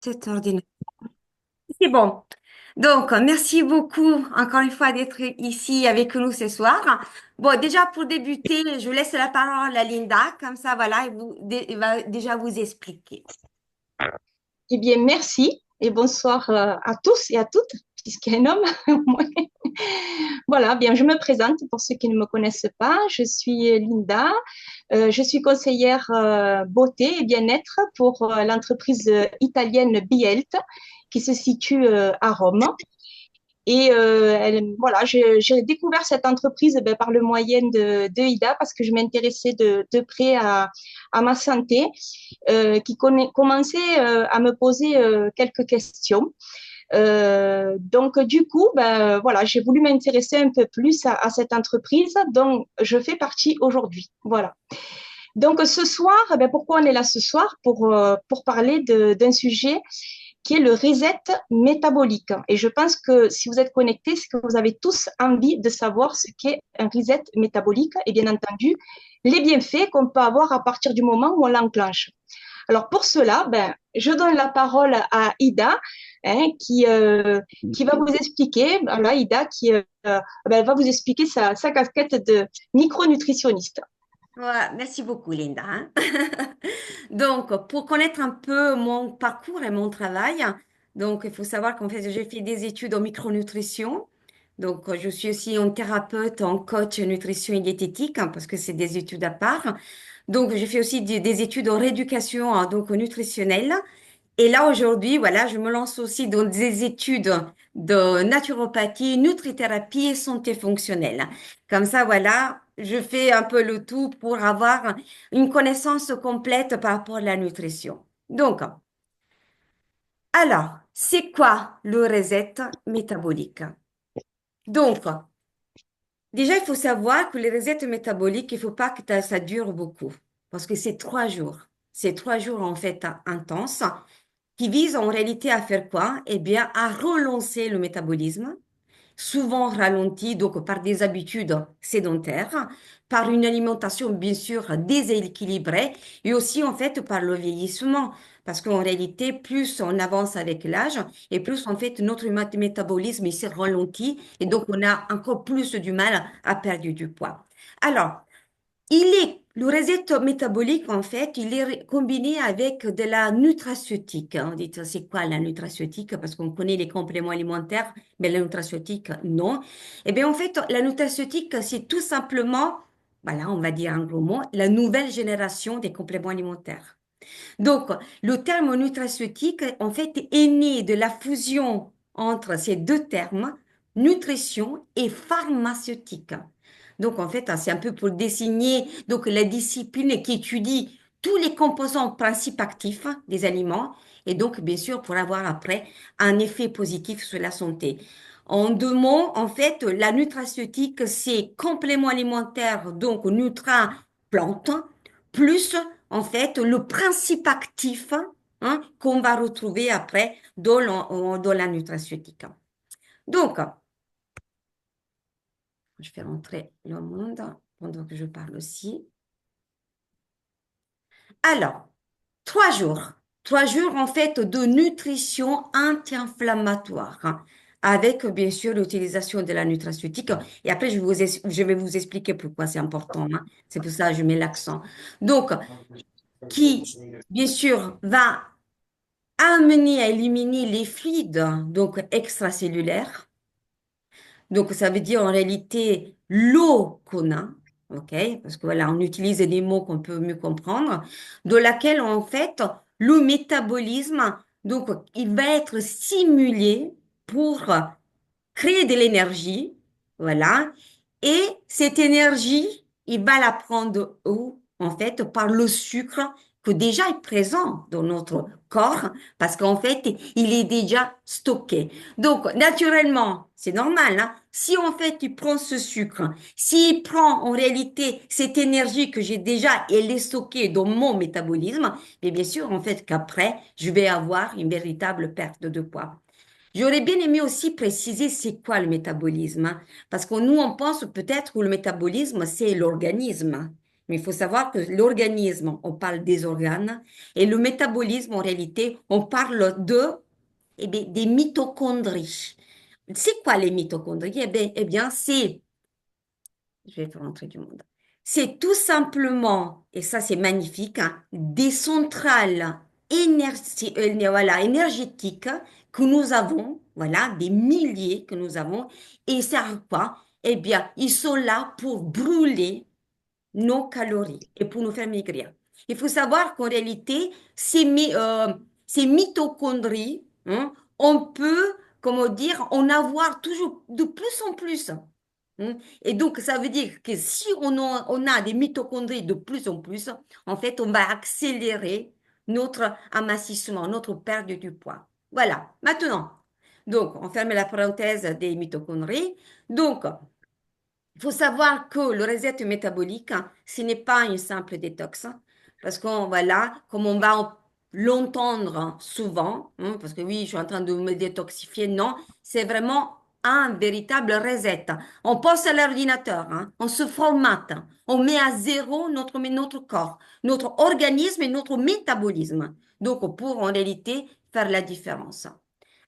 Cet ordinateur. C'est bon. Donc, merci beaucoup encore une fois d'être ici avec nous ce soir. Bon, déjà pour débuter, je laisse la parole à Linda, comme ça, voilà, elle va déjà vous expliquer. Eh bien, merci et bonsoir à tous et à toutes, puisqu'il y a un homme. Voilà, bien, je me présente pour ceux qui ne me connaissent pas. Je suis Linda. Je suis conseillère beauté et bien-être pour l'entreprise italienne Bielt qui se situe à Rome. Et voilà, j'ai découvert cette entreprise par le moyen de Ida parce que je m'intéressais de près à ma santé, commençait à me poser quelques questions. Donc, du coup, voilà, j'ai voulu m'intéresser un peu plus à cette entreprise dont je fais partie aujourd'hui. Voilà. Donc, ce soir, pourquoi on est là ce soir? Pour parler d'un sujet qui est le reset métabolique. Et je pense que si vous êtes connectés, c'est que vous avez tous envie de savoir ce qu'est un reset métabolique et bien entendu, les bienfaits qu'on peut avoir à partir du moment où on l'enclenche. Alors pour cela, je donne la parole à Ida, hein, qui va vous expliquer, voilà, Ida, elle va vous expliquer sa casquette de micronutritionniste. Ouais, merci beaucoup, Linda, hein. Donc, pour connaître un peu mon parcours et mon travail, donc il faut savoir qu'en fait, j'ai fait des études en micronutrition. Donc, je suis aussi un thérapeute, en coach nutrition et diététique, hein, parce que c'est des études à part. Donc, j'ai fait aussi des études en rééducation, hein, donc nutritionnelle. Et là, aujourd'hui, voilà, je me lance aussi dans des études de naturopathie, nutrithérapie et santé fonctionnelle. Comme ça, voilà, je fais un peu le tout pour avoir une connaissance complète par rapport à la nutrition. Donc, alors, c'est quoi le reset métabolique? Donc, déjà, il faut savoir que les resets métaboliques, il ne faut pas que ça dure beaucoup, parce que c'est 3 jours. C'est 3 jours en fait intenses qui visent en réalité à faire quoi? Eh bien, à relancer le métabolisme, souvent ralenti donc par des habitudes sédentaires, par une alimentation bien sûr déséquilibrée et aussi en fait par le vieillissement. Parce qu'en réalité, plus on avance avec l'âge et plus en fait notre métabolisme il s'est ralenti et donc on a encore plus du mal à perdre du poids. Alors, le reset métabolique, en fait, il est combiné avec de la nutraceutique. On dit, c'est quoi la nutraceutique? Parce qu'on connaît les compléments alimentaires, mais la nutraceutique, non. Eh bien, en fait, la nutraceutique, c'est tout simplement, voilà, on va dire en gros mot, la nouvelle génération des compléments alimentaires. Donc, le terme nutraceutique, en fait, est né de la fusion entre ces deux termes, nutrition et pharmaceutique. Donc, en fait, c'est un peu pour désigner donc, la discipline qui étudie tous les composants principes actifs des aliments et donc, bien sûr, pour avoir après un effet positif sur la santé. En 2 mots, en fait, la nutraceutique, c'est complément alimentaire, donc nutra-plante, plus en fait le principe actif hein, qu'on va retrouver après dans la nutraceutique. Donc, je vais rentrer le monde pendant que je parle aussi. Alors, 3 jours. 3 jours en fait de nutrition anti-inflammatoire, hein, avec bien sûr l'utilisation de la nutraceutique. Et après, je vais vous expliquer pourquoi c'est important, hein. C'est pour ça que je mets l'accent. Donc, qui, bien sûr, va amener à éliminer les fluides, donc extracellulaires. Donc, ça veut dire en réalité l'eau qu'on a, ok? Parce que voilà, on utilise des mots qu'on peut mieux comprendre, de laquelle en fait le métabolisme, donc il va être stimulé pour créer de l'énergie, voilà. Et cette énergie, il va la prendre où? En fait, par le sucre que déjà est présent dans notre corps, parce qu'en fait, il est déjà stocké. Donc, naturellement, c'est normal, hein. Si en fait, tu prends ce sucre, s'il prend en réalité cette énergie que j'ai déjà, elle est stockée dans mon métabolisme, mais bien sûr, en fait, qu'après, je vais avoir une véritable perte de poids. J'aurais bien aimé aussi préciser c'est quoi le métabolisme, hein, parce que nous, on pense peut-être que le métabolisme, c'est l'organisme. Mais il faut savoir que l'organisme, on parle des organes, et le métabolisme, en réalité, on parle eh bien, des mitochondries. C'est quoi les mitochondries? Eh bien, je vais faire rentrer du monde. C'est tout simplement, et ça c'est magnifique, hein, des centrales voilà, énergétiques que nous avons, voilà, des milliers que nous avons, et ils servent à quoi? Eh bien, ils sont là pour brûler nos calories et pour nous faire maigrir. Il faut savoir qu'en réalité, ces mitochondries, hein, on peut, comment dire, en avoir toujours de plus en plus. Hein. Et donc, ça veut dire que si on a des mitochondries de plus en plus, en fait, on va accélérer notre amincissement, notre perte du poids. Voilà. Maintenant, donc, on ferme la parenthèse des mitochondries. Donc, il faut savoir que le reset métabolique, hein, ce n'est pas une simple détox, hein, parce qu'on voilà, comme on va l'entendre souvent, hein, parce que oui, je suis en train de me détoxifier, non, c'est vraiment un véritable reset. On passe à l'ordinateur, hein, on se formate, hein, on met à zéro notre corps, notre organisme et notre métabolisme. Donc, pour en réalité faire la différence.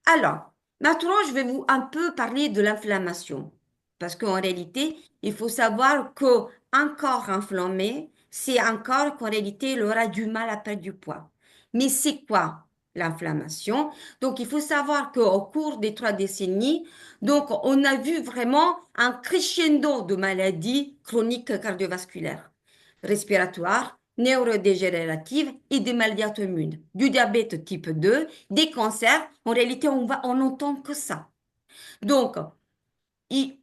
Alors, maintenant, je vais vous un peu parler de l'inflammation. Parce qu'en réalité, il faut savoir qu'un corps inflammé, c'est un corps qu'en réalité, il aura du mal à perdre du poids. Mais c'est quoi l'inflammation? Donc, il faut savoir qu'au cours des 3 décennies, donc, on a vu vraiment un crescendo de maladies chroniques cardiovasculaires, respiratoires, neurodégénératives et des maladies auto-immunes, du diabète type 2, des cancers. En réalité, on entend que ça. Donc, il-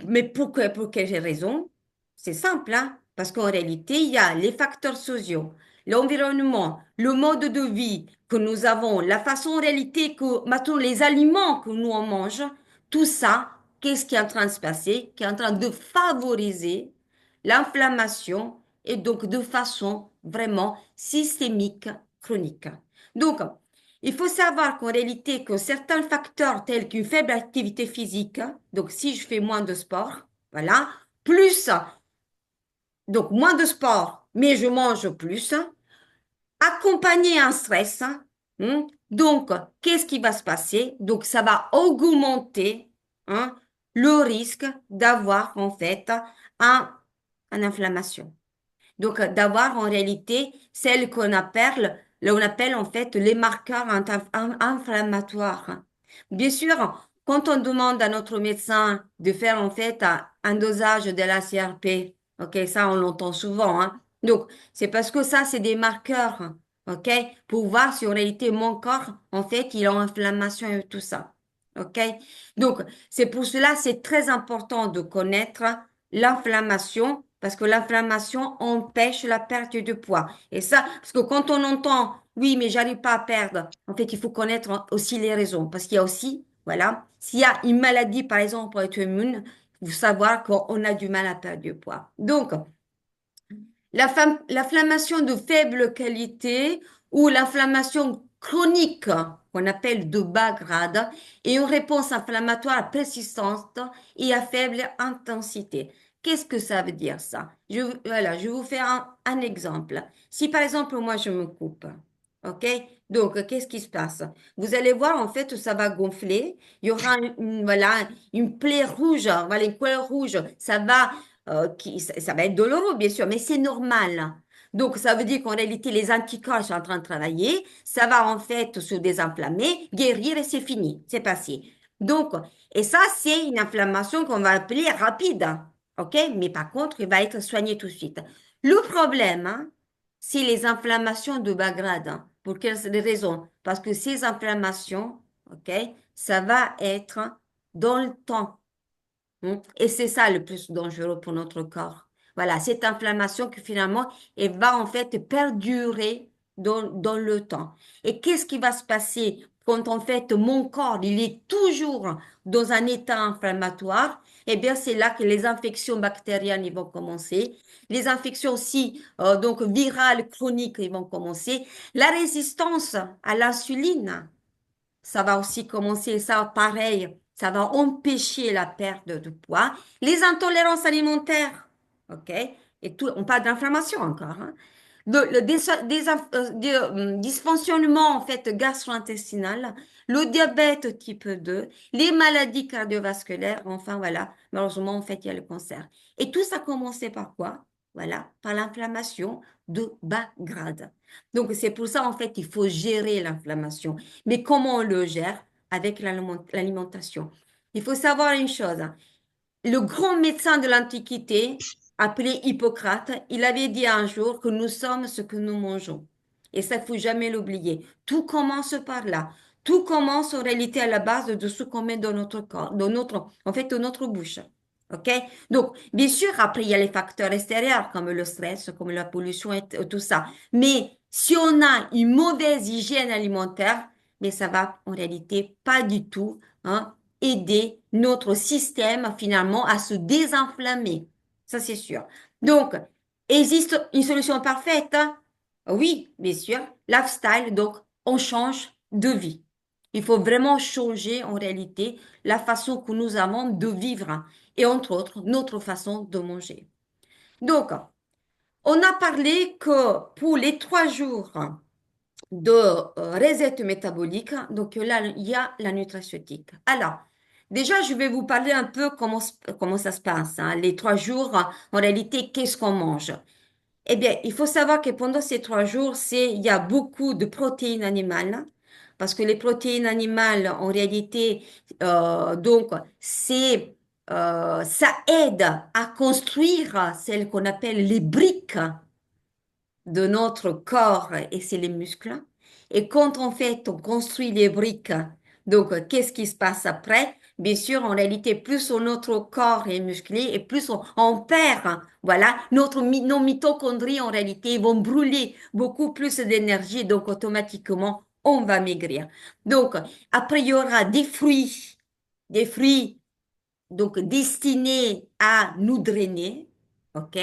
mais pour quelle raison? C'est simple, hein? Parce qu'en réalité, il y a les facteurs sociaux, l'environnement, le mode de vie que nous avons, la façon en réalité que maintenant les aliments que nous on mange, tout ça, qu'est-ce qui est en train de se passer? Qui est en train de favoriser l'inflammation et donc de façon vraiment systémique, chronique. Donc, il faut savoir qu'en réalité, que certains facteurs tels qu'une faible activité physique, donc si je fais moins de sport, voilà, plus, donc moins de sport, mais je mange plus, accompagner un stress, donc qu'est-ce qui va se passer? Donc ça va augmenter, hein, le risque d'avoir en fait une inflammation. Donc, d'avoir en réalité celle qu'on appelle en fait les marqueurs inflammatoires. Bien sûr, quand on demande à notre médecin de faire en fait un dosage de la CRP, ok, ça on l'entend souvent, hein. Donc, c'est parce que ça, c'est des marqueurs, ok, pour voir si en réalité mon corps, en fait, il a une inflammation et tout ça. Ok? Donc, c'est pour cela, c'est très important de connaître l'inflammation, parce que l'inflammation empêche la perte de poids. Et ça, parce que quand on entend, oui, mais j'arrive pas à perdre, en fait, il faut connaître aussi les raisons, parce qu'il y a aussi, voilà, s'il y a une maladie, par exemple, auto-immune, il faut savoir qu'on a du mal à perdre du poids. Donc, l'inflammation de faible qualité ou l'inflammation chronique, qu'on appelle de bas grade, est une réponse inflammatoire persistante et à faible intensité. Qu'est-ce que ça veut dire ça? Voilà, je vais vous faire un exemple. Si par exemple moi je me coupe, ok? Donc qu'est-ce qui se passe? Vous allez voir en fait ça va gonfler. Il y aura voilà une plaie rouge, voilà une couleur rouge. Ça va être douloureux, bien sûr, mais c'est normal. Donc, ça veut dire qu'en réalité, les anticorps sont en train de travailler. Ça va en fait se désinflammer, guérir et c'est fini. C'est passé. Donc, et ça, c'est une inflammation qu'on va appeler rapide. OK? Mais par contre, il va être soigné tout de suite. Le problème, hein, c'est les inflammations de bas grade, hein. Pour quelles raisons? Parce que ces inflammations, OK, ça va être dans le temps. Et c'est ça le plus dangereux pour notre corps. Voilà, cette inflammation que finalement, elle va en fait perdurer dans le temps. Et qu'est-ce qui va se passer quand en fait mon corps, il est toujours dans un état inflammatoire? Eh bien, c'est là que les infections bactériennes ils vont commencer. Les infections aussi, donc virales, chroniques, ils vont commencer. La résistance à l'insuline, ça va aussi commencer, ça pareil, ça va empêcher la perte de poids. Les intolérances alimentaires, ok? Et tout, on parle d'inflammation encore, hein. Dysfonctionnement en fait gastro-intestinal, le diabète type 2, les maladies cardiovasculaires, enfin voilà, malheureusement en fait il y a le cancer. Et tout ça a commencé par quoi? Voilà, par l'inflammation de bas grade. Donc c'est pour ça en fait il faut gérer l'inflammation. Mais comment on le gère? Avec l'alimentation. Il faut savoir une chose, hein. Le grand médecin de l'Antiquité, appelé Hippocrate, il avait dit un jour que nous sommes ce que nous mangeons. Et ça, il faut jamais l'oublier. Tout commence par là. Tout commence en réalité à la base de ce qu'on met dans notre corps, en fait, dans notre bouche. OK? Donc, bien sûr, après, il y a les facteurs extérieurs, comme le stress, comme la pollution et tout ça. Mais si on a une mauvaise hygiène alimentaire, mais ça va en réalité pas du tout, hein, aider notre système finalement à se désinflammer. Ça, c'est sûr. Donc, existe une solution parfaite? Oui, bien sûr. Lifestyle, donc on change de vie. Il faut vraiment changer en réalité la façon que nous avons de vivre et entre autres notre façon de manger. Donc, on a parlé que pour les 3 jours de reset métabolique. Donc là, il y a la nutraceutique. Alors, déjà, je vais vous parler un peu comment ça se passe, hein. Les 3 jours, en réalité, qu'est-ce qu'on mange? Eh bien, il faut savoir que pendant ces 3 jours, il y a beaucoup de protéines animales. Parce que les protéines animales, en réalité, donc, ça aide à construire celles qu'on appelle les briques de notre corps et c'est les muscles. Et quand en fait on construit les briques, donc qu'est-ce qui se passe après? Bien sûr, en réalité, plus notre corps est musclé et plus on perd, voilà, nos mitochondries en réalité vont brûler beaucoup plus d'énergie, donc automatiquement on va maigrir. Donc après il y aura des fruits donc destinés à nous drainer, ok?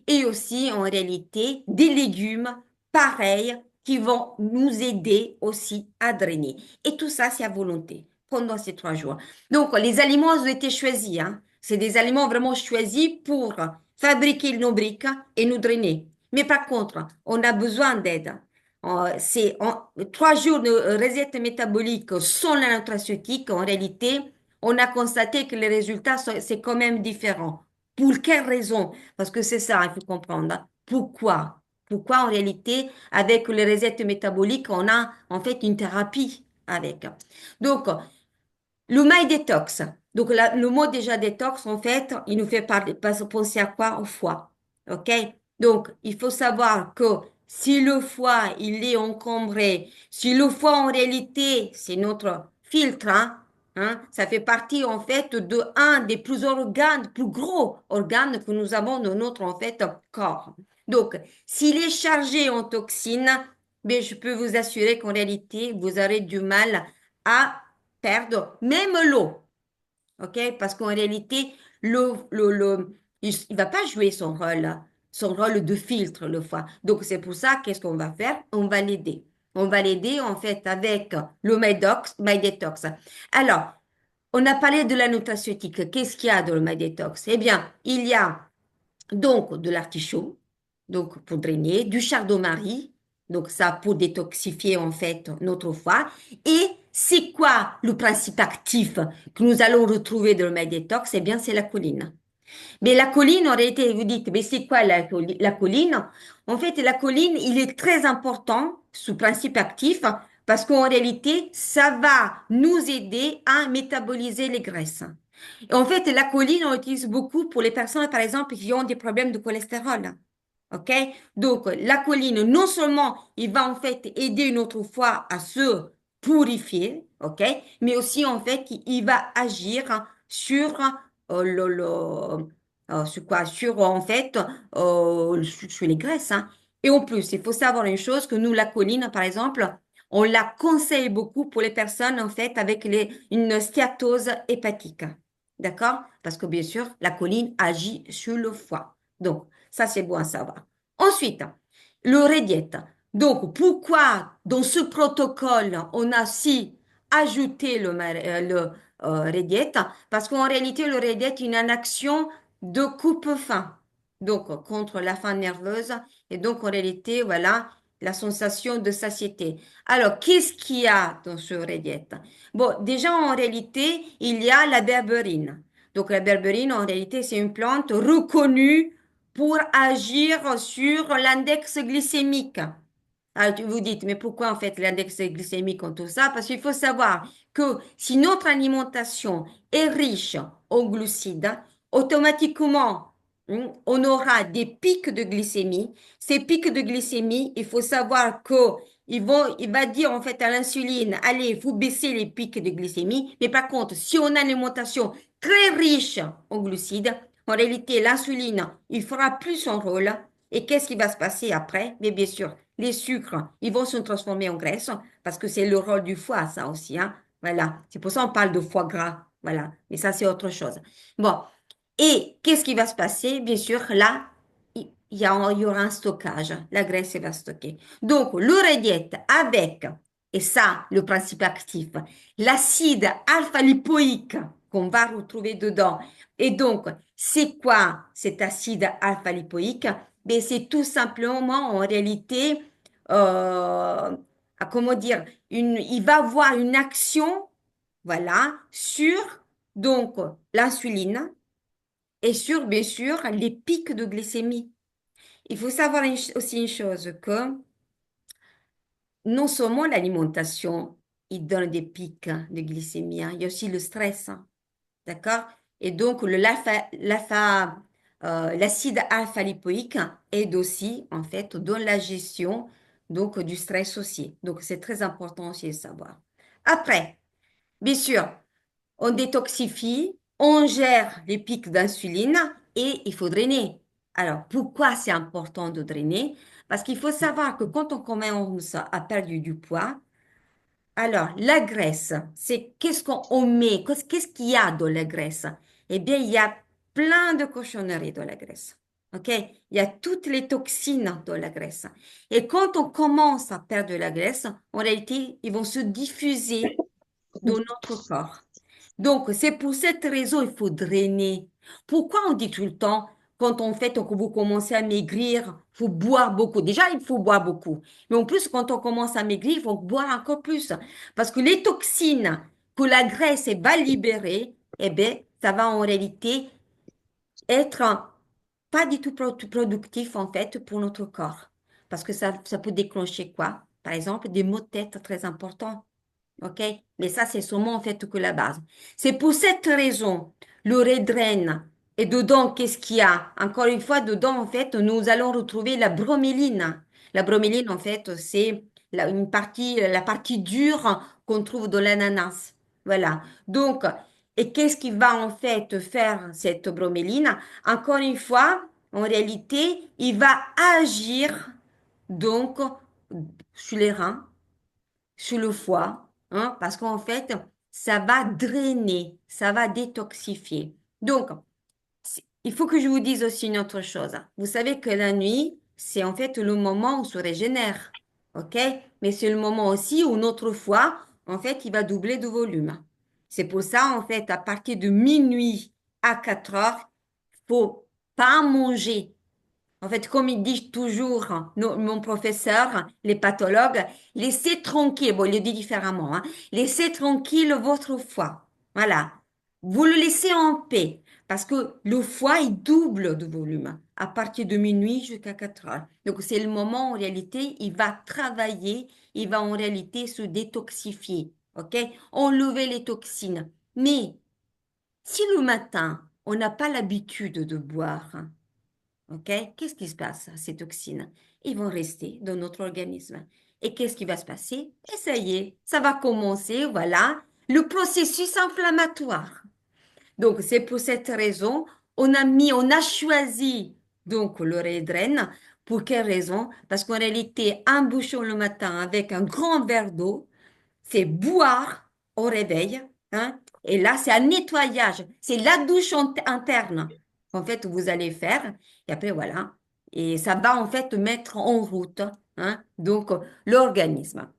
Et aussi en réalité des légumes pareils qui vont nous aider aussi à drainer. Et tout ça, c'est à volonté pendant ces 3 jours. Donc les aliments ont été choisis, hein. C'est des aliments vraiment choisis pour fabriquer nos briques et nous drainer. Mais par contre, on a besoin d'aide. 3 jours de reset métabolique sans la nutraceutique, en réalité, on a constaté que les résultats, c'est quand même différent. Pour quelle raison? Parce que c'est ça, il faut comprendre, hein. Pourquoi? Pourquoi en réalité, avec les reset métaboliques, on a en fait une thérapie avec. Donc, le My Détox. Donc, le mot déjà détox, en fait, il nous fait penser à quoi? Au foie. OK? Donc, il faut savoir que si le foie, il est encombré, si le foie, en réalité, c'est notre filtre, hein, ça fait partie, en fait, de un des plus gros organes que nous avons dans notre, en fait, corps. Donc, s'il est chargé en toxines, ben, je peux vous assurer qu'en réalité, vous aurez du mal à perdre même l'eau, ok? Parce qu'en réalité, il va pas jouer son rôle de filtre, le foie. Donc, c'est pour ça, qu'est-ce qu'on va faire? On va l'aider. On va l'aider, en fait, avec le MyDetox. Alors, on a parlé de la nutraceutique. Qu'est-ce qu'il y a dans le MyDetox? Eh bien, il y a donc de l'artichaut, donc pour drainer, du chardon-marie, donc ça pour détoxifier en fait notre foie. Et c'est quoi le principe actif que nous allons retrouver dans le MyDetox? Eh bien, c'est la choline. Mais la choline, en réalité, vous dites, mais c'est quoi la choline? En fait, la choline, il est très important sous principe actif parce qu'en réalité, ça va nous aider à métaboliser les graisses. Et en fait, la choline, on l'utilise beaucoup pour les personnes, par exemple, qui ont des problèmes de cholestérol. OK? Donc, la choline, non seulement il va en fait aider notre foie à se purifier, OK? Mais aussi, en fait, il va agir sur sur quoi? Sur, en fait, sur les graisses, hein. Et en plus, il faut savoir une chose, que nous, la choline, par exemple, on la conseille beaucoup pour les personnes, en fait, avec une stéatose hépatique. D'accord? Parce que, bien sûr, la choline agit sur le foie. Donc, ça, c'est bon à savoir. Ensuite, le rediette. Donc, pourquoi dans ce protocole, on a si ajouté le rediette? Parce qu'en réalité, le rediette est une action de coupe-faim. donc contre la faim nerveuse, et donc en réalité, voilà, la sensation de satiété. Alors, qu'est-ce qu'il y a dans ce oreillette? Bon, déjà en réalité, il y a la berberine. Donc la berberine, en réalité, c'est une plante reconnue pour agir sur l'index glycémique. Alors, vous dites, mais pourquoi en fait l'index glycémique en tout ça? Parce qu'il faut savoir que si notre alimentation est riche en glucides, automatiquement, on aura des pics de glycémie. Ces pics de glycémie, il faut savoir que il va dire en fait à l'insuline, allez, vous baissez les pics de glycémie. Mais par contre, si on a une alimentation très riche en glucides, en réalité, l'insuline, il fera plus son rôle. Et qu'est-ce qui va se passer après? Mais bien sûr, les sucres, ils vont se transformer en graisse parce que c'est le rôle du foie, ça aussi, hein. Voilà. C'est pour ça qu'on parle de foie gras. Voilà. Mais ça, c'est autre chose. Bon. Et qu'est-ce qui va se passer? Bien sûr, là, il y aura un stockage. La graisse elle va stocker. Donc, l'urée avec, et ça, le principe actif, l'acide alpha-lipoïque qu'on va retrouver dedans. Et donc, c'est quoi cet acide alpha-lipoïque? Ben, c'est tout simplement, en réalité, comment dire, il va avoir une action, voilà, sur, donc, l'insuline et sur, bien sûr, les pics de glycémie. Il faut savoir aussi une chose, que non seulement l'alimentation, il donne des pics de glycémie, hein, il y a aussi le stress, hein, d'accord? Et donc, l'acide alpha-lipoïque aide aussi, en fait, dans la gestion donc, du stress aussi. Donc, c'est très important aussi de savoir. Après, bien sûr, on détoxifie, on gère les pics d'insuline et il faut drainer. Alors, pourquoi c'est important de drainer? Parce qu'il faut savoir que quand on commence à perdre du poids, alors la graisse, c'est qu'est-ce qu'on met, qu'est-ce qu'il y a dans la graisse? Eh bien, il y a plein de cochonneries dans la graisse. OK? Il y a toutes les toxines dans la graisse. Et quand on commence à perdre de la graisse, en réalité, ils vont se diffuser dans notre corps. Donc, c'est pour cette raison il faut drainer. Pourquoi on dit tout le temps, quand on fait, quand vous commencez à maigrir, il faut boire beaucoup. Déjà, il faut boire beaucoup. Mais en plus, quand on commence à maigrir, il faut boire encore plus. Parce que les toxines que la graisse va libérer, eh bien, ça va en réalité être pas du tout productif, en fait, pour notre corps. Parce que ça peut déclencher quoi? Par exemple, des maux de tête très importants. OK? Mais ça, c'est seulement en fait que la base. C'est pour cette raison, le rédraine. Et dedans, qu'est-ce qu'il y a? Encore une fois, dedans, en fait, nous allons retrouver la broméline. La broméline, en fait, c'est la partie dure qu'on trouve dans l'ananas. Voilà. Donc, et qu'est-ce qui va en fait faire cette broméline? Encore une fois, en réalité, il va agir donc sur les reins sur le foie, hein, parce qu'en fait, ça va drainer, ça va détoxifier. Donc, il faut que je vous dise aussi une autre chose. Vous savez que la nuit, c'est en fait le moment où on se régénère, ok? Mais c'est le moment aussi où notre foie, en fait, il va doubler de volume. C'est pour ça, en fait, à partir de minuit à 4 heures, faut pas manger. En fait, comme il dit toujours mon professeur, les pathologues, laissez tranquille, bon, il le dit différemment, hein, laissez tranquille votre foie. Voilà. Vous le laissez en paix parce que le foie, il double de volume à partir de minuit jusqu'à 4 heures. Donc, c'est le moment où, en réalité, il va travailler, il va en réalité se détoxifier. OK? Enlever les toxines. Mais si le matin, on n'a pas l'habitude de boire, hein, OK? Qu'est-ce qui se passe, ces toxines? Ils vont rester dans notre organisme. Et qu'est-ce qui va se passer? Et ça y est, ça va commencer, voilà, le processus inflammatoire. Donc, c'est pour cette raison, on a choisi donc le rédraine. Pour quelle raison? Parce qu'en réalité, un bouchon le matin avec un grand verre d'eau, c'est boire au réveil, hein, et là, c'est un nettoyage, c'est la douche interne qu'en fait vous allez faire, et après voilà, et ça va en fait mettre en route, hein, donc l'organisme.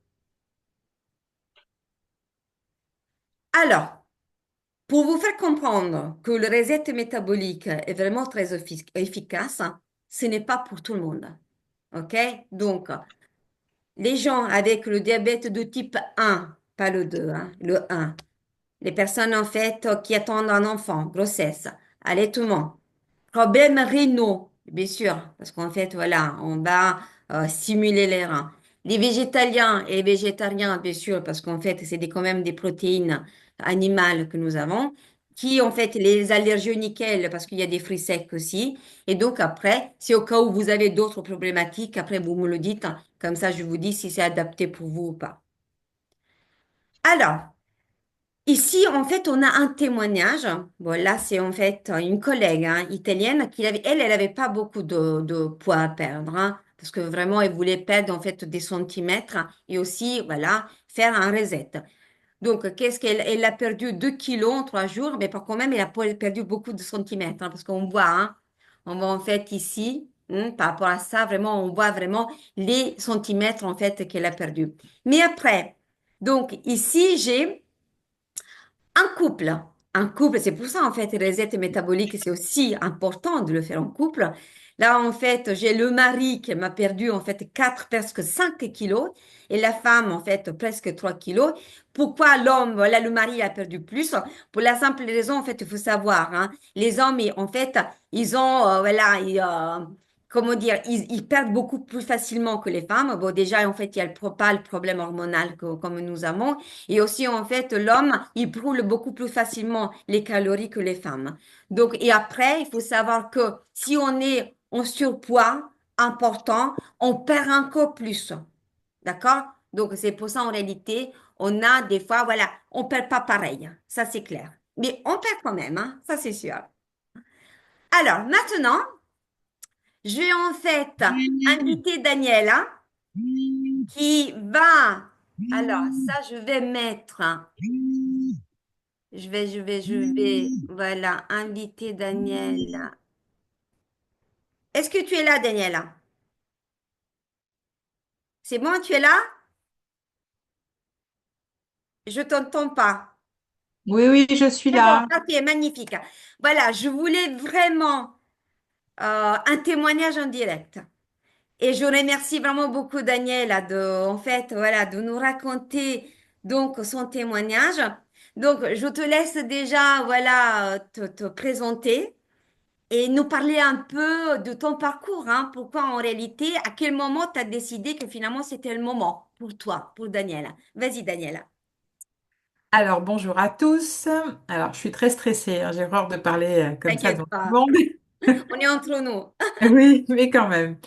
Alors, Pour vous faire comprendre que le reset métabolique est vraiment très efficace, ce n'est pas pour tout le monde. OK? Donc, les gens avec le diabète de type 1, pas le 2, hein, le 1, les personnes en fait qui attendent un enfant, grossesse, allaitement, problèmes rénaux, bien sûr, parce qu'en fait, voilà, on va stimuler les reins. Les végétaliens et les végétariens, bien sûr, parce qu'en fait, c'est quand même des protéines animales que nous avons, qui en fait les allergies au nickel, parce qu'il y a des fruits secs aussi. Et donc après, si au cas où vous avez d'autres problématiques, après vous me le dites, hein, comme ça je vous dis si c'est adapté pour vous ou pas. Alors, ici, en fait, on a un témoignage. Bon, là, c'est en fait une collègue hein, italienne qui avait, elle avait pas beaucoup de poids à perdre, hein, parce que vraiment, elle voulait perdre en fait des centimètres et aussi, voilà, faire un reset. Donc, qu'est-ce qu'elle elle a perdu 2 kilos en 3 jours, mais par contre même, elle a pas perdu beaucoup de centimètres, hein, parce qu'on voit, hein, on voit en fait ici, par rapport à ça, vraiment, on voit vraiment les centimètres en fait qu'elle a perdu. Mais après, donc ici, j'ai un couple. Un couple, c'est pour ça en fait, les reset métaboliques, c'est aussi important de le faire en couple. Là, en fait, j'ai le mari qui m'a perdu en fait 4 presque 5 kilos et la femme en fait presque 3 kilos. Pourquoi l'homme, voilà, le mari a perdu plus? Pour la simple raison, en fait, il faut savoir, hein, les hommes, en fait, ils ont, voilà, comment dire, ils perdent beaucoup plus facilement que les femmes. Bon, déjà, en fait, il y a pas le problème hormonal comme nous avons. Et aussi, en fait, l'homme, il brûle beaucoup plus facilement les calories que les femmes. Donc, et après, il faut savoir que si on est en surpoids important, on perd encore plus. D'accord? Donc, c'est pour ça, en réalité, on a des fois, voilà, on perd pas pareil. Ça, c'est clair. Mais on perd quand même, hein, ça, c'est sûr. Alors, maintenant, je vais en fait inviter Daniela qui va, alors, ça, je vais mettre. Je vais, voilà, inviter Daniela. Est-ce que tu es là, Daniela? C'est bon, tu es là? Je t'entends pas. Oui, oui, je suis C'est bon, là. ça, tu es magnifique. Voilà, je voulais vraiment un témoignage en direct. Et je remercie vraiment beaucoup Daniela de, en fait, voilà, de nous raconter donc son témoignage. Donc, je te laisse déjà, voilà, te présenter. Et nous parler un peu de ton parcours, hein. Pourquoi en réalité, à quel moment tu as décidé que finalement c'était le moment pour toi, pour Daniela. Vas-y, Daniela. Alors, bonjour à tous. Alors, je suis très stressée, hein, j'ai horreur de parler comme ça devant T'inquiète tout le pas, monde. on est entre nous. Oui, mais quand même.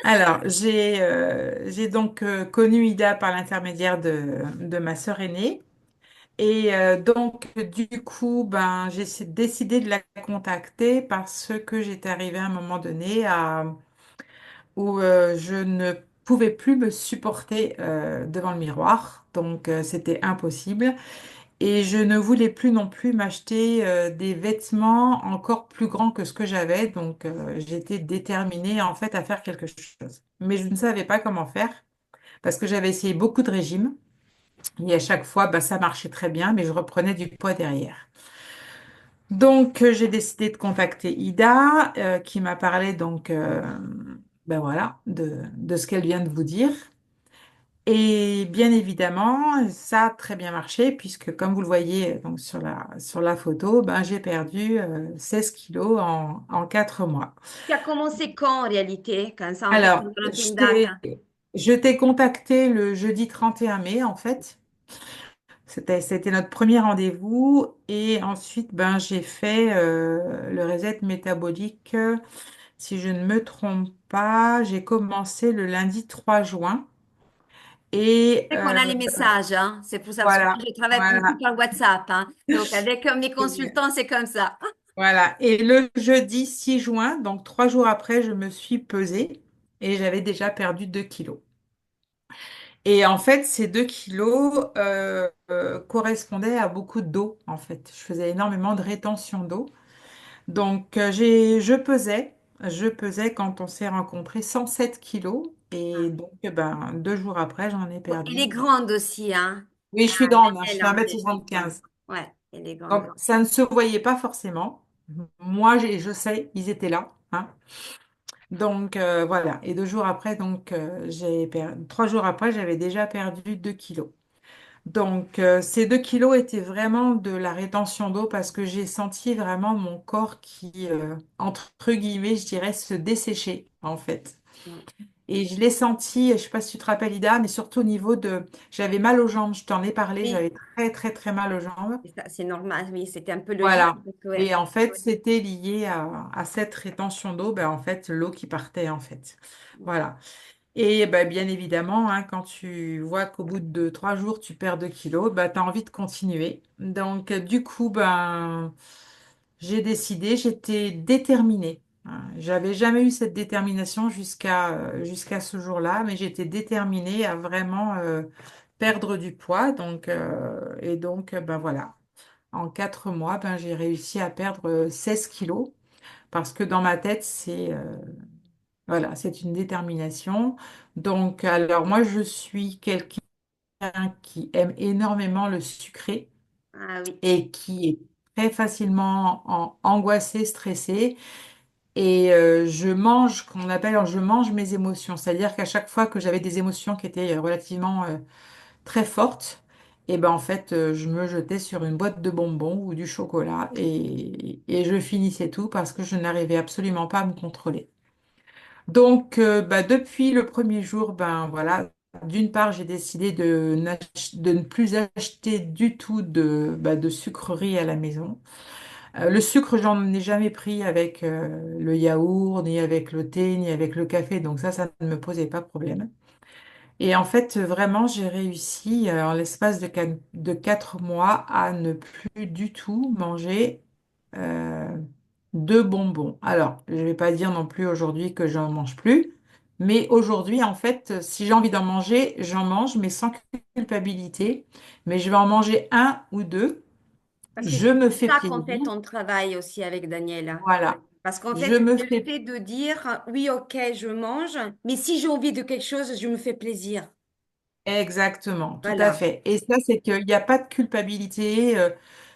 Alors, j'ai donc connu Ida par l'intermédiaire de ma sœur aînée. Et donc, du coup, ben, décidé de la contacter parce que j'étais arrivée à un moment donné où je ne pouvais plus me supporter devant le miroir. Donc, c'était impossible. Et je ne voulais plus non plus m'acheter des vêtements encore plus grands que ce que j'avais. Donc, j'étais déterminée en fait à faire quelque chose. Mais je ne savais pas comment faire parce que j'avais essayé beaucoup de régimes. Et à chaque fois, bah, ça marchait très bien, mais je reprenais du poids derrière. Donc, j'ai décidé de contacter Ida, qui m'a parlé donc, ben voilà, de ce qu'elle vient de vous dire. Et bien évidemment, ça a très bien marché puisque comme vous le voyez donc sur la photo, ben, j'ai perdu 16 kilos en 4 mois. Tu as commencé quand en réalité? Comme ça, en fait, on Alors, va noter une date, hein. je t'ai contacté le jeudi 31 mai en fait. C'était notre premier rendez-vous et ensuite ben, j'ai fait le reset métabolique. Si je ne me trompe pas, j'ai commencé le lundi 3 juin. Et C'est qu'on a les messages, hein. C'est pour ça, parce que moi, voilà, je travaille beaucoup voilà. par WhatsApp, hein. Donc, avec mes consultants, c'est comme ça. Voilà. Et le jeudi 6 juin, donc 3 jours après, je me suis pesée et j'avais déjà perdu 2 kilos. Et en fait, ces 2 kilos correspondaient à beaucoup d'eau, en fait. Je faisais énormément de rétention d'eau. Donc, je pesais quand on s'est rencontrés 107 kilos. Et donc, ben, 2 jours après, j'en ai Elle est perdu. grande aussi, hein. Oui, je suis grande, hein, je Elle, fais un en mètre fait. Ouais. soixante-quinze. Ouais. Et les grandes. Donc, ça ne se voyait pas forcément. Moi, je sais, ils étaient là, hein. Donc, voilà. Et 2 jours après, donc, 3 jours après, j'avais déjà perdu 2 kilos. Donc, ces 2 kilos étaient vraiment de la rétention d'eau parce que j'ai senti vraiment mon corps qui, entre guillemets, je dirais, se dessécher, en fait. Ouais. Et je l'ai senti, je ne sais pas si tu te rappelles, Ida, mais surtout au niveau de... J'avais mal aux jambes, je t'en ai parlé, Oui, j'avais très, très, très mal aux jambes. c'est ça, c'est normal. Oui, c'était un peu logique. Voilà. Parce que, ouais. Et en fait, c'était lié à cette rétention d'eau, ben, en fait, l'eau qui partait, en fait. Voilà. Et ben, bien évidemment, hein, quand tu vois qu'au bout de 3 jours, tu perds 2 kilos, ben, tu as envie de continuer. Donc, du coup, ben, j'ai décidé, j'étais déterminée, hein. J'avais jamais eu cette détermination jusqu'à ce jour-là, mais j'étais déterminée à vraiment perdre du poids. Donc, et donc, ben voilà. En 4 mois, ben, j'ai réussi à perdre 16 kilos parce que dans ma tête, voilà, c'est une détermination. Donc, alors moi, je suis quelqu'un qui aime énormément le sucré Ah oui. et qui est très facilement angoissé, stressé. Et je mange, qu'on appelle, alors, je mange mes émotions. C'est-à-dire qu'à chaque fois que j'avais des émotions qui étaient relativement très fortes, et ben en fait, je me jetais sur une boîte de bonbons ou du chocolat et je finissais tout parce que je n'arrivais absolument pas à me contrôler. Donc, bah, depuis le premier jour, ben voilà, d'une part, j'ai décidé de ne plus acheter du tout de sucreries à la maison. Le sucre, j'en ai jamais pris avec le yaourt, ni avec le thé, ni avec le café, donc ça ne me posait pas de problème. Et en fait, vraiment, j'ai réussi en l'espace de 4 mois à ne plus du tout manger euh, de bonbons. Alors, je ne vais pas dire non plus aujourd'hui que j'en mange plus, mais aujourd'hui, en fait, si j'ai envie d'en manger, j'en mange, mais sans culpabilité. Mais je vais en manger un ou deux. Parce que Je c'est me pour fais ça qu'en plaisir. fait, on travaille aussi avec Daniela. Voilà. Parce qu'en Je fait, me c'est le fais fait de dire, oui, ok, je mange, mais si j'ai envie de quelque chose, je me fais plaisir. Exactement, tout à Voilà. fait. Et ça, c'est qu'il n'y a pas de culpabilité.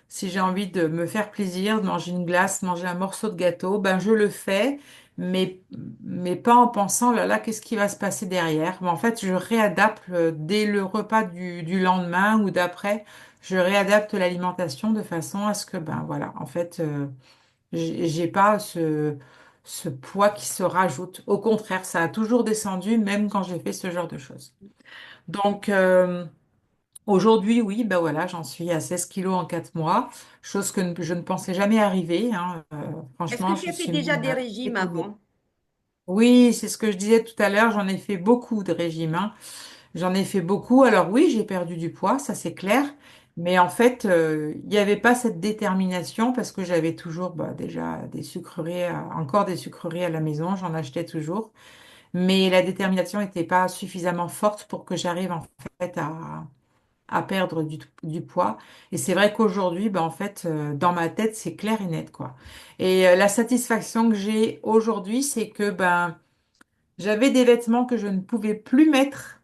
Si j'ai envie de me faire plaisir, de manger une glace, manger un morceau de gâteau, ben je le fais, mais, mais pas en pensant, là, qu'est-ce qui va se passer derrière? Ben, en fait, je réadapte dès le repas du lendemain ou d'après, je réadapte l'alimentation de façon à ce que, ben voilà, en fait, j'ai pas ce poids qui se rajoute. Au contraire, ça a toujours descendu, même quand j'ai fait ce genre de choses. Donc, aujourd'hui, oui, ben voilà, j'en suis à 16 kilos en 4 mois, chose que je ne pensais jamais arriver, hein. Est-ce que Franchement, tu je as fait suis déjà même des régimes étonnée. avant? Oui, c'est ce que je disais tout à l'heure, j'en ai fait beaucoup de régimes, hein. J'en ai fait beaucoup. Alors oui, j'ai perdu du poids, ça c'est clair, mais en fait, il n'y avait pas cette détermination parce que j'avais toujours bah, déjà des sucreries, encore des sucreries à la maison, j'en achetais toujours, mais la détermination n'était pas suffisamment forte pour que j'arrive en fait à perdre du poids. Et c'est vrai qu'aujourd'hui, bah, en fait, dans ma tête, c'est clair et net, quoi. Et la satisfaction que j'ai aujourd'hui, c'est que ben, j'avais des vêtements que je ne pouvais plus mettre.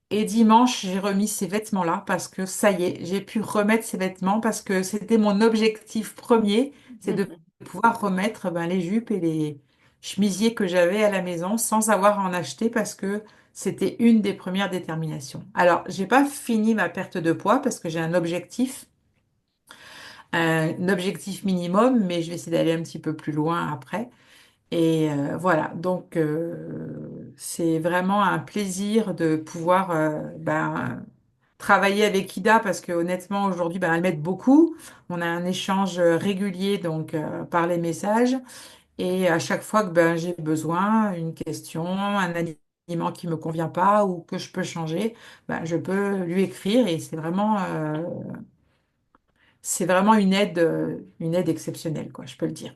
Et dimanche, j'ai remis ces vêtements-là parce que ça y est, j'ai pu remettre ces vêtements parce que c'était mon objectif premier, c'est de pouvoir remettre ben, les jupes et les chemisiers que j'avais à la maison sans avoir à en acheter parce que c'était une des premières déterminations. Alors, j'ai pas fini ma perte de poids parce que j'ai un objectif minimum, mais je vais essayer d'aller un petit peu plus loin après. Et voilà, donc c'est vraiment un plaisir de pouvoir ben, travailler avec Ida parce que honnêtement aujourd'hui ben, elle m'aide beaucoup. On a un échange régulier donc par les messages et à chaque fois que ben, j'ai besoin, une question, un aliment qui me convient pas ou que je peux changer, ben, je peux lui écrire et c'est vraiment une aide exceptionnelle quoi, je peux le dire.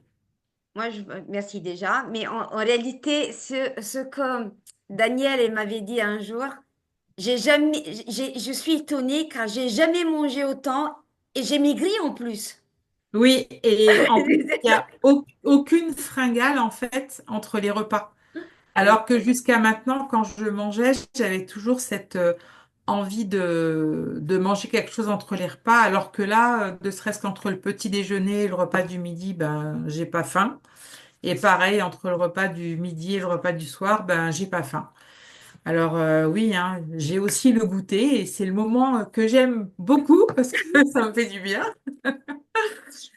Moi, merci déjà. Mais en réalité, ce que Daniel elle m'avait dit un jour, j'ai jamais, je suis étonnée car j'ai jamais mangé autant et j'ai maigri en plus. Oui, et en plus, il n'y a aucune fringale en fait entre les repas. Oui, Alors que jusqu'à maintenant, quand je mangeais, j'avais toujours cette envie de manger quelque chose entre les repas, alors que là, ne serait-ce qu'entre le petit déjeuner et le repas du midi, ben, j'ai pas faim. Et pareil, entre le repas du midi et le repas du soir, ben, j'ai pas faim. Alors oui, hein, j'ai aussi le goûter et c'est le moment que j'aime beaucoup parce que ça me fait du bien.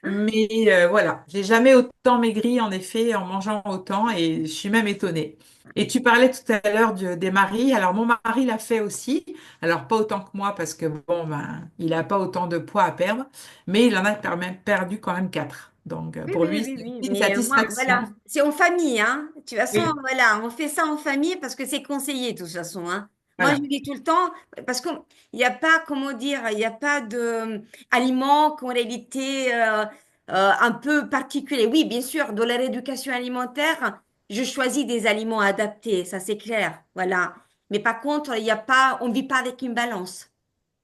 Mais voilà, j'ai jamais autant maigri en effet en mangeant autant et je suis même étonnée. Et tu parlais tout à l'heure des maris. Alors mon mari l'a fait aussi. Alors pas autant que moi parce que bon ben il a pas autant de poids à perdre, mais il en a quand même perdu quand même 4. Donc Oui, pour oui, lui oui, c'est oui, une mais moi, satisfaction. voilà, c'est en famille, hein. De toute façon, Oui, voilà, on fait ça en famille parce que c'est conseillé, de toute façon, hein. Moi, je voilà. dis tout le temps, parce qu'il n'y a pas, comment dire, il n'y a pas de aliments qu'en réalité un peu particulier. Oui, bien sûr, dans la rééducation alimentaire, je choisis des aliments adaptés, ça c'est clair, voilà. Mais par contre, il n'y a pas, on ne vit pas avec une balance.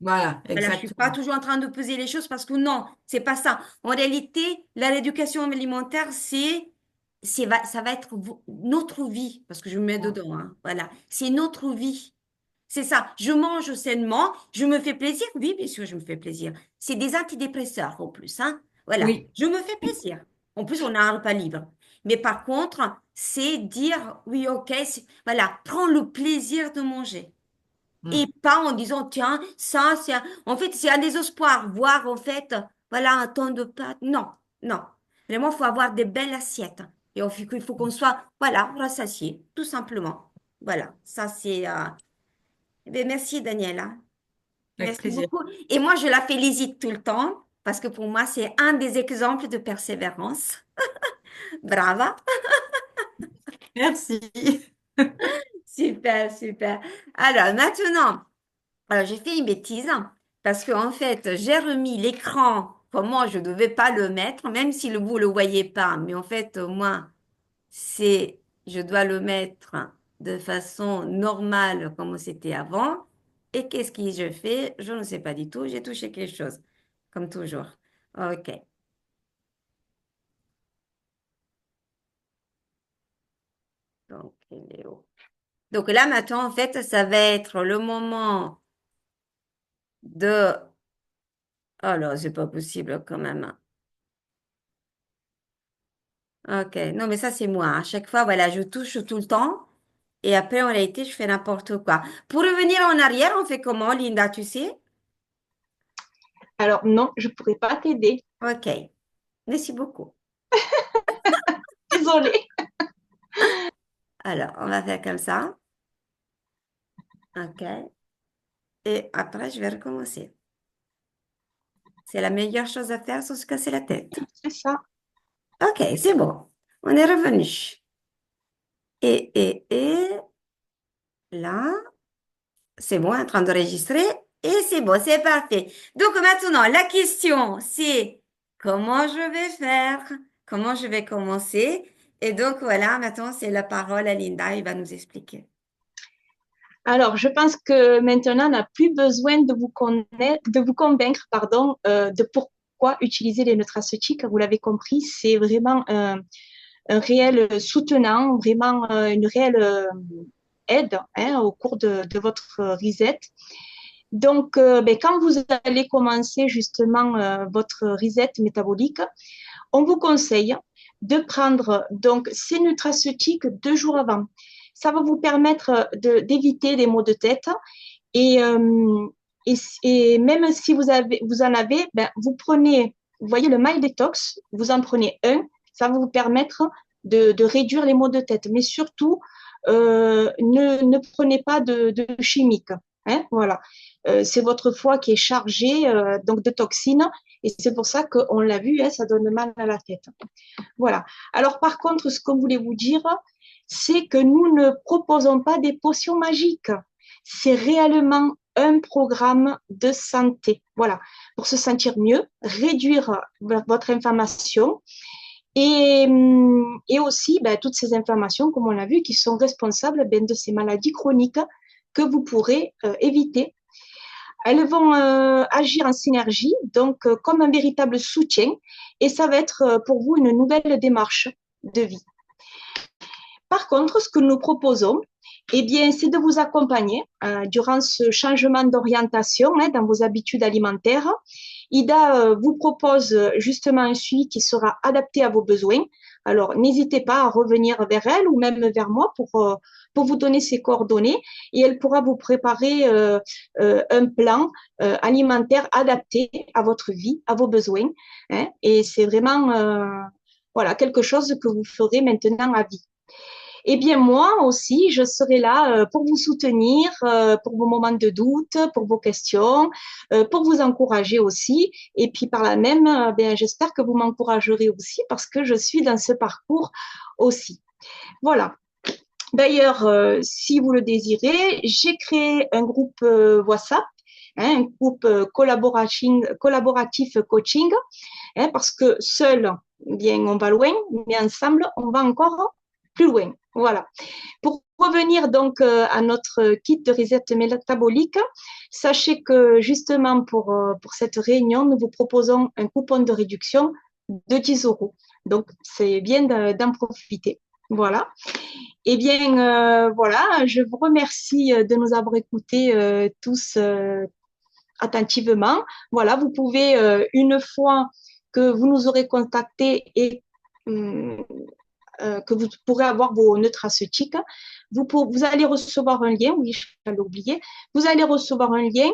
Voilà, Voilà, je suis pas exactement. toujours en train de peser les choses parce que non, c'est pas ça. En réalité, la rééducation alimentaire, ça va être notre vie parce que je me mets dedans, hein. Voilà, c'est notre vie. C'est ça. Je mange sainement, je me fais plaisir. Oui, bien sûr, je me fais plaisir. C'est des antidépresseurs en plus, hein. Voilà, Oui. je me fais plaisir. En plus, on a un repas libre. Mais par contre, c'est dire oui, ok, voilà, prends le plaisir de manger. Et Mm. pas en disant, tiens, ça, en fait, c'est un désespoir, voir, en fait, voilà, un ton de pâtes. Non, non. Vraiment, il faut avoir des belles assiettes. Et il faut qu'on soit, voilà, rassasié, tout simplement. Voilà, ça, c'est... eh bien, merci, Daniela. Avec Merci plaisir. beaucoup. Et moi, je la félicite tout le temps, parce que pour moi, c'est un des exemples de persévérance. Brava. Merci. Super, super. Alors, maintenant... Alors, j'ai fait une bêtise parce qu'en fait, j'ai remis l'écran comment je ne devais pas le mettre, même si vous ne le voyez pas. Mais en fait, moi, c'est, je dois le mettre de façon normale comme c'était avant. Et qu'est-ce que je fais? Je ne sais pas du tout. J'ai touché quelque chose, comme toujours. OK. Donc, il est où? Donc là, maintenant, en fait, ça va être le moment de... Oh là, c'est pas possible quand même. Ok, non, mais ça, c'est moi, hein. À chaque fois, voilà, je touche tout le temps et après, en réalité, je fais n'importe quoi. Pour revenir en arrière, on fait comment, Linda, tu sais? Alors non, je ne pourrais pas t'aider. Ok, merci beaucoup. Désolée. Alors, on va faire comme ça. Ok, et après, je vais recommencer. C'est la meilleure chose à faire sans se casser la tête. C'est ça. Ok, c'est bon. On est revenu. Et là, c'est bon, en train d'enregistrer. Et c'est bon, c'est parfait. Donc maintenant, la question, c'est comment je vais faire? Comment je vais commencer? Et donc voilà, maintenant, c'est la parole à Linda, il va nous expliquer. Alors, je pense que maintenant, on n'a plus besoin de vous connaître, de vous convaincre, pardon, de pourquoi utiliser les nutraceutiques. Vous l'avez compris, c'est vraiment un réel soutenant, vraiment une réelle aide hein, au cours de votre reset. Donc, ben, quand vous allez commencer justement votre reset métabolique, on vous conseille de prendre donc ces nutraceutiques 2 jours avant. Ça va vous permettre d'éviter des maux de tête et, euh, et même si vous en avez, ben, vous prenez, vous voyez le My Detox, vous en prenez un, ça va vous permettre de réduire les maux de tête. Mais surtout, ne prenez pas de chimiques. Hein, voilà. C'est votre foie qui est chargé donc de toxines et c'est pour ça qu'on l'a vu, hein, ça donne mal à la tête. Voilà. Alors par contre, ce qu'on voulait vous dire, c'est que nous ne proposons pas des potions magiques. C'est réellement un programme de santé. Voilà. Pour se sentir mieux, réduire votre inflammation et aussi ben, toutes ces inflammations, comme on l'a vu, qui sont responsables ben, de ces maladies chroniques que vous pourrez éviter. Elles vont agir en synergie, donc comme un véritable soutien, et ça va être pour vous une nouvelle démarche de vie. Par contre, ce que nous proposons, eh bien, c'est de vous accompagner durant ce changement d'orientation dans vos habitudes alimentaires. Ida vous propose justement un suivi qui sera adapté à vos besoins. Alors, n'hésitez pas à revenir vers elle ou même vers moi pour vous donner ses coordonnées et elle pourra vous préparer un plan alimentaire adapté à votre vie, à vos besoins. Et c'est vraiment voilà, quelque chose que vous ferez maintenant à vie. Eh bien, moi aussi, je serai là pour vous soutenir, pour vos moments de doute, pour vos questions, pour vous encourager aussi. Et puis, par là même, bien, j'espère que vous m'encouragerez aussi parce que je suis dans ce parcours aussi. Voilà. D'ailleurs, si vous le désirez, j'ai créé un groupe WhatsApp, un groupe collaboratif coaching, parce que seul, bien, on va loin, mais ensemble, on va encore plus loin. Voilà. Pour revenir donc à notre kit de reset métabolique, sachez que justement pour cette réunion, nous vous proposons un coupon de réduction de 10 euros. Donc, c'est bien d'en profiter. Voilà. Eh bien, voilà, je vous remercie de nous avoir écoutés tous attentivement. Voilà, vous pouvez, une fois que vous nous aurez contactés et que vous pourrez avoir vos nutraceutiques, vous allez recevoir un lien, oui, j'allais oublier, vous allez recevoir un lien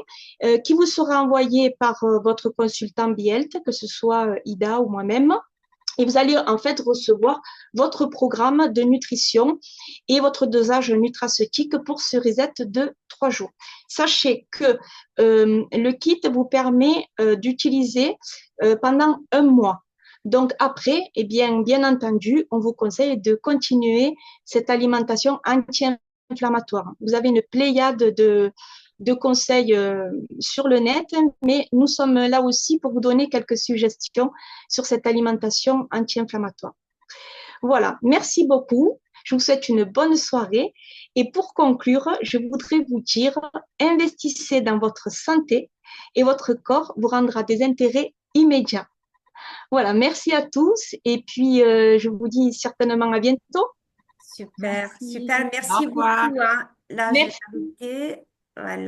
qui vous sera envoyé par votre consultant BIELT, que ce soit Ida ou moi-même. Et vous allez en fait recevoir votre programme de nutrition et votre dosage nutraceutique pour ce reset de 3 jours. Sachez que le kit vous permet d'utiliser pendant un mois. Donc après, eh bien entendu, on vous conseille de continuer cette alimentation anti-inflammatoire. Vous avez une pléiade de conseils sur le net, mais nous sommes là aussi pour vous donner quelques suggestions sur cette alimentation anti-inflammatoire. Voilà, merci beaucoup. Je vous souhaite une bonne soirée. Et pour conclure, je voudrais vous dire, investissez dans votre santé et votre corps vous rendra des intérêts immédiats. Voilà, merci à tous. Et puis, je vous dis certainement à bientôt. Super, Merci. super. Au Merci revoir. beaucoup, hein. Là, je vais Merci. arrêter. Voilà.